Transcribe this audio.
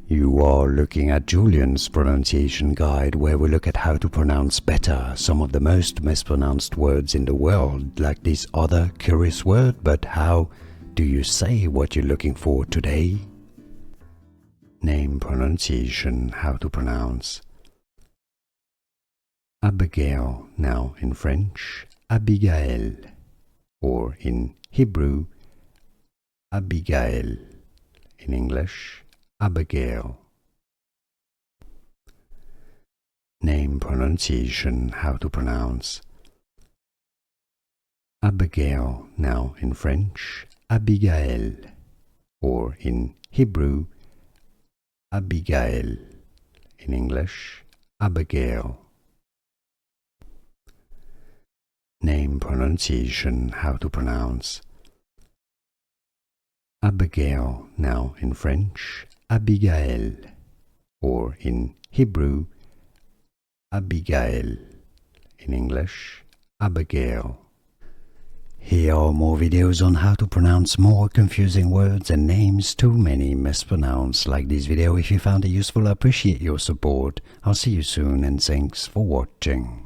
You are looking at Julian's pronunciation guide, where we look at how to pronounce better some of the most mispronounced words in the world, like this other curious word. But how do you say what you're looking for today? Name pronunciation, how to pronounce Abigail, now in French, Abigael, or in Hebrew, Abigail, in English, Abigail. Name pronunciation, how to pronounce Abigail, now in French, Abigael, or in Hebrew, Abigail, in English, Abigail. Name pronunciation, how to pronounce Abigail, now in French, Abigael, or in Hebrew, Abigail, in English, Abigail. Here are more videos on how to pronounce more confusing words and names too many mispronounced. Like this video if you found it useful. I appreciate your support. I'll see you soon and thanks for watching.